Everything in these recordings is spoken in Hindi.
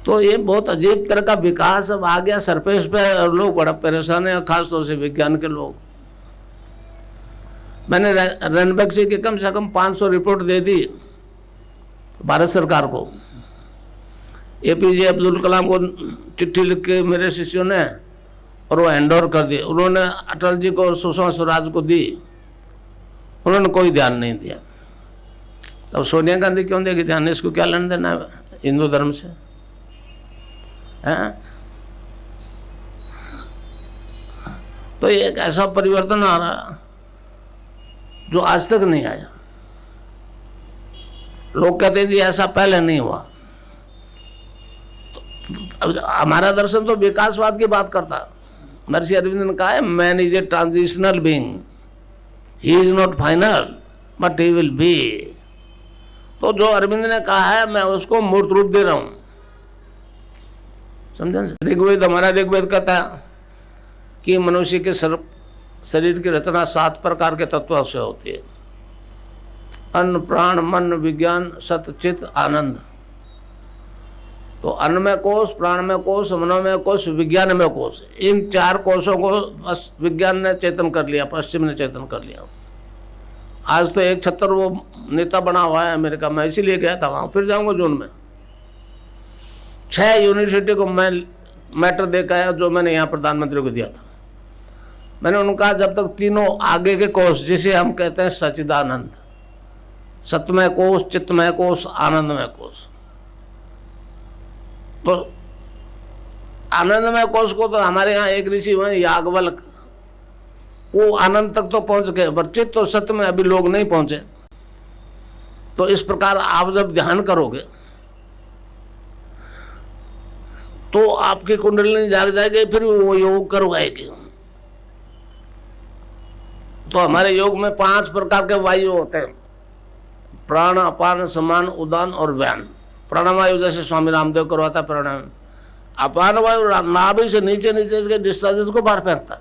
तो ये बहुत अजीब तरह का विकास अब आ गया सरफेस पे, और लोग बड़ा परेशान है, खासतौर से विज्ञान के लोग। मैंने रणबैक्सी की कम से कम 500 रिपोर्ट दे दी भारत सरकार को। APJ अब्दुल कलाम को चिट्ठी लिख के मेरे शिष्यों ने, और वो हैंडओवर कर दी। उन्होंने अटल जी को, सुषमा स्वराज को दी, उन्होंने कोई ध्यान नहीं दिया। अब सोनिया गांधी क्यों देगी ध्यान? इसको क्या लेना देना है हिंदू धर्म से? हैं? तो ये एक ऐसा परिवर्तन आ रहा जो आज तक नहीं आया। लोग कहते हैं जी ऐसा पहले नहीं हुआ। तो अब हमारा दर्शन तो विकासवाद की बात करता है। महर्षि अरविंद ने कहा है, man is a transitional being, he is not final but he will be. तो जो अरविंद ने कहा है मैं उसको मूर्त रूप दे रहा हूं। समझे? ऋग्वेद, हमारा ऋग्वेद कहता है कि मनुष्य के शरीर की रचना 7 प्रकार के तत्वों से होती है। अन्न, प्राण, मन, विज्ञान, सत, चित, आनंद। तो अन्नमय कोश, प्राणमय कोश, मनोमय कोश, विज्ञानमय कोश, इन 4 कोशों को बस विज्ञान ने चेतन कर लिया, पश्चिम ने चेतन कर लिया। आज तो एक छत्तर वो नेता बना हुआ है अमेरिका में, इसीलिए गया था वहां, फिर जाऊंगा जून में। 6 यूनिवर्सिटी को मैं मैटर दे के आया जो मैंने यहाँ प्रधानमंत्री को दिया था। मैंने उनका जब तक तीनों आगे के कोश, जिसे हम कहते हैं सच्चिदानंद, सतमय कोश, चित्तमय कोश, आनंदमय कोश, तो आनंदमय कोश को तो हमारे यहाँ एक ऋषि हुए याज्ञवल्क्य, वो आनंद तक तो पहुंच गए, पर चित्त और सत्य में अभी लोग नहीं पहुंचे। तो इस प्रकार आप जब ध्यान करोगे तो आपकी कुंडलिनी जाग जाएगी, फिर वो योग करवाएगी। तो हमारे योग में 5 प्रकार के वायु होते हैं, प्राण, अपान, समान, उदान और व्यान। प्राणवायु जैसे स्वामी रामदेव करवाता प्राणायाम। अपान वायु नाभि से नीचे नीचे इसके डिस्चार्जेस को बाहर फेंकता,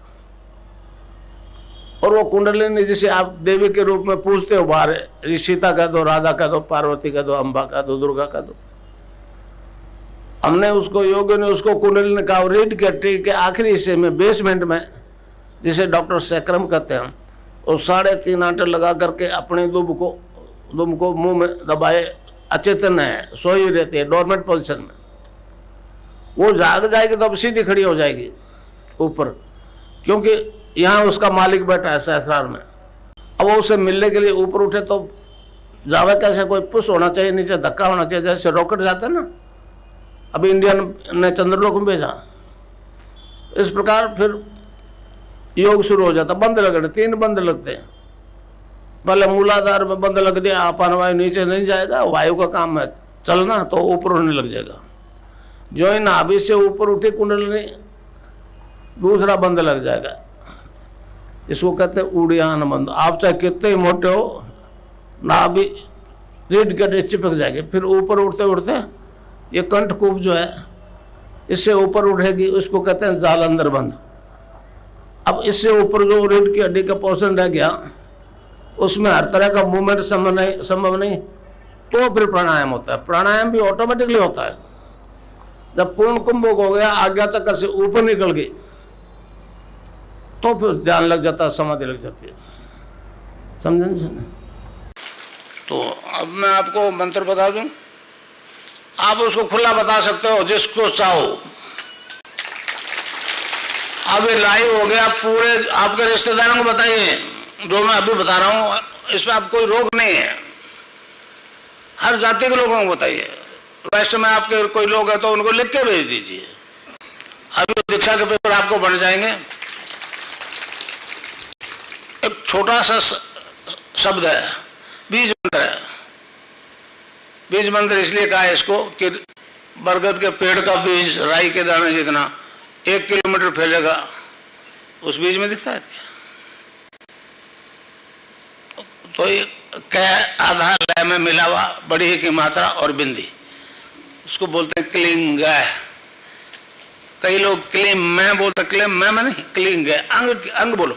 और वो कुंडलिनी जिसे आप देवी के रूप में पूछते हो बाहर, सीता कह दो, राधा कह दो, पार्वती कह दो, अम्बा कह दो, दुर्गा कह दो, हमने उसको योगियों ने उसको कुंडलिनी का रीड के ट्री के आखिरी हिस्से में, बेसमेंट में, जिसे डॉक्टर सैक्रम कहते हैं, और 3.5 आंटे लगा करके अपने दुम को मुंह में दबाए, अचेतन है, सोई रहती है डोरमेंट पोजीशन में। वो जाग जाएगी तो अब सीधी खड़ी हो जाएगी ऊपर, क्योंकि यहाँ उसका मालिक बैठा है सहस्रार में। अब वो उससे मिलने के लिए ऊपर उठे तो जावे कैसे? कोई पुश होना चाहिए, नीचे धक्का होना चाहिए, जैसे रॉकेट जाते हैं ना। अभी इंडिया ने चंद्रलोक में भेजा। इस प्रकार फिर योग शुरू हो जाता। बंद लगने 3 बंद लगते हैं। पहले मूलाधार में बंद लग दिया, अपान वायु नीचे नहीं जाएगा, वायु का काम है चलना, तो ऊपर उठने लग जाएगा। जो ही नाभि से ऊपर उठी कुंडलिनी, दूसरा बंद लग जाएगा। इसको कहते हैं उड़ियान बंद। आप चाहे कितने ही मोटे हो, नाभि रीढ़ के चिपक जाएगी। फिर ऊपर उठते उठते ये कंठकूप जो है इससे ऊपर उठेगी, उसको कहते हैं जालंधर बंद। अब इससे ऊपर जो रीढ़ की हड्डी का पोर्शन रह गया, उसमें हर तरह का मूवमेंट संभव नहीं, तो फिर प्राणायाम होता है। प्राणायाम भी ऑटोमेटिकली होता है। जब पूर्ण कुंभक हो गया, आज्ञा चक्र से ऊपर निकल गई, तो फिर ध्यान लग जाता है, समाधि लग जाती है। समझे? तो अब मैं आपको मंत्र बता दूं, आप उसको खुला बता सकते हो जिसको चाहो। अब ये लाइव हो गया, पूरे आपके रिश्तेदारों को बताइए जो मैं अभी बता रहा हूं, इसमें आप कोई रोक नहीं है। हर जाति के लोगों को बताइए। वेस्ट में आपके कोई लोग हैं तो उनको लिख के भेज दीजिए। अभी दीक्षा के पेपर आपको बन जाएंगे। एक छोटा सा शब्द है, बीज मंत्र है। बीज मंत्र इसलिए कहा है इसको कि बरगद के पेड़ का बीज राई के दाने जितना 1 किलोमीटर फैलेगा, उस बीज में दिखता है क्या? तो ये क्या आधार लय में मिला हुआ, बड़ी ही की मात्रा और बिंदी, उसको बोलते हैं क्लिंग। कई लोग क्लीम मैं बोलते, क्लीम मैं नहीं, क्लिंग। अंग अंग बोलो।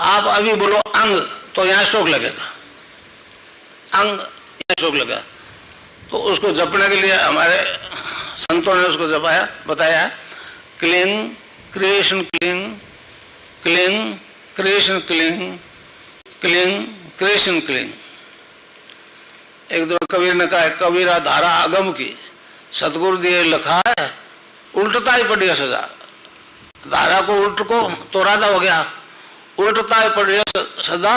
आप अभी बोलो अंग, तो यहाँ स्ट्रोक लगेगा। अंग यहाँ स्ट्रोक लगा। तो उसको जपने के लिए हमारे संतों ने उसको जपाया, बताया cling creation cling, cling creation cling, cling creation cling. एक दो कबीर ने कहा कबीरा धारा आगम की सतगुरु दिए लिखा है, उल्टता ही पड़ी है सजा। धारा को उल्ट को तो राधा हो गया, उल्टता ही पड़ी है सदा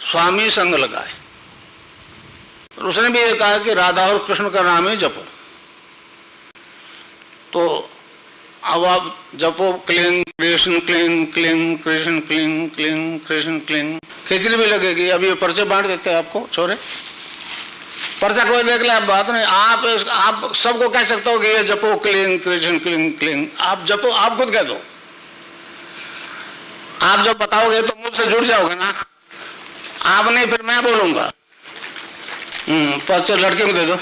स्वामी संग लगाए। उसने भी ये कहा कि राधा और कृष्ण का नाम ही जपो। तो अब आप जपो क्लिंग कृष्ण क्लिंग, क्लिंग कृष्ण क्लिंग, क्लिंग कृष्ण क्लिंग। खिचड़ी भी लगेगी। अब ये पर्चे बांट देते हैं आपको छोरे, पर्चा कोई देख ले, आप बात नहीं। आप सबको कह सकते हो कि ये जपो क्लिंग कृष्ण क्लिंग क्लिंग। आप जपो, आप खुद कह दो। आप जब बताओगे तो मुझसे जुड़ जाओगे ना, आप नहीं फिर मैं बोलूंगा। पर्चा लड़के को दे दो।